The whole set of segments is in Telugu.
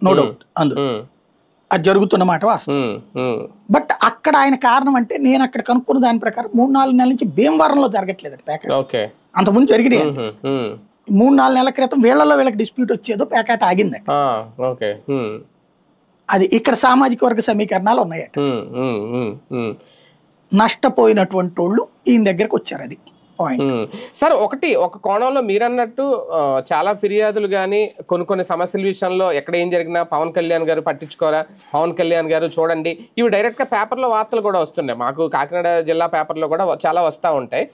నో డౌట్ అందులో అది జరుగుతున్న మాట వాస్తవం. బట్ అక్కడ ఆయన కారణం అంటే నేను అక్కడ కనుక్కున్న దాని ప్రకారం 3-4 నెలల నుంచి భీమవరంలో జరగట్లేదు ప్యాకెట్. అంతకుముందు జరిగినాయి 3-4 నెలల క్రితం వీళ్ళకి డిస్ప్యూట్ వచ్చేదో ప్యాకెట్ ఆగింది. అది ఇక్కడ సామాజిక వర్గ సమీకరణాలు ఉన్నాయట. నష్టపోయినటువంటి వాళ్ళు ఈయన దగ్గరకు వచ్చారు. అది సార్ ఒక కోణంలో మీరన్నట్టు చాలా ఫిర్యాదులు కానీ కొన్ని సమస్యల విషయంలో ఎక్కడ ఏం జరిగినా పవన్ కళ్యాణ్ గారు పట్టించుకోరా, పవన్ కళ్యాణ్ గారు చూడండి, ఇవి డైరెక్ట్ గా పేపర్లో వార్తలు కూడా వస్తున్నాయి. మాకు కాకినాడ జిల్లా పేపర్లో కూడా చాలా వస్తూ ఉంటాయి.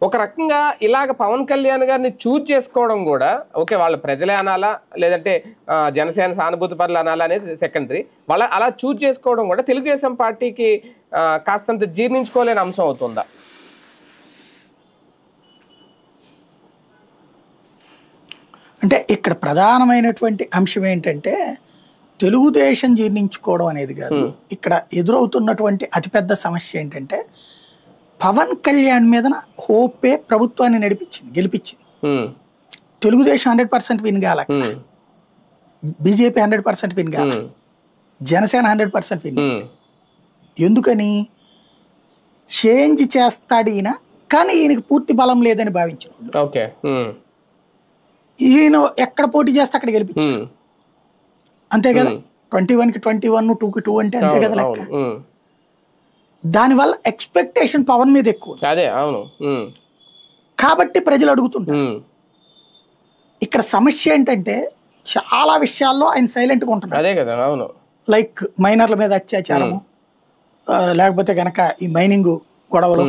ఒక రకంగా ఇలాగ పవన్ కళ్యాణ్ గారిని చూజ్ చేసుకోవడం కూడా ఓకే, వాళ్ళ ప్రజలే అనాలా లేదంటే జనసేన సానుభూతి పరులు అనాలా అనేది సెకండరీ. అలా చూజ్ చేసుకోవడం కూడా తెలుగుదేశం పార్టీకి కాస్తంత జీర్ణించుకోలేని అంశం అవుతుందా? అంటే ఇక్కడ ప్రధానమైనటువంటి అంశం ఏంటంటే తెలుగుదేశం జీర్ణించుకోవడం అనేది కాదు. ఇక్కడ ఎదురవుతున్నటువంటి అతిపెద్ద సమస్య ఏంటంటే పవన్ కళ్యాణ్ మీద హోపే ప్రభుత్వాన్ని గెలిపించింది. తెలుగుదేశం 100% విన్ కాల, బీజేపీ 100% విన్ కాల, జనసేన 100% విన్. ఎందుకని? చేంజ్ చేస్తాడు ఈయన, కానీ ఈయనకి పూర్తి బలం లేదని భావించిన ఈయన ఎక్కడ పోటీ చేస్తే అక్కడ గెలిపించాడు. అంతే కదా, 21కి 21, 2కి 2 అంటే అంతే కదా లెక్క. దానివల్ల ఎక్స్పెక్టేషన్ పవన్ మీద ఎక్కువ, కాబట్టి ప్రజలు అడుగుతుంటారు. ఇక్కడ సమస్య ఏంటంటే చాలా విషయాల్లో ఆయన సైలెంట్గా ఉంటున్నారు. లైక్ మైనర్ల మీద అత్యాచారము, లేకపోతే గనక ఈ మైనింగ్ గొడవలు,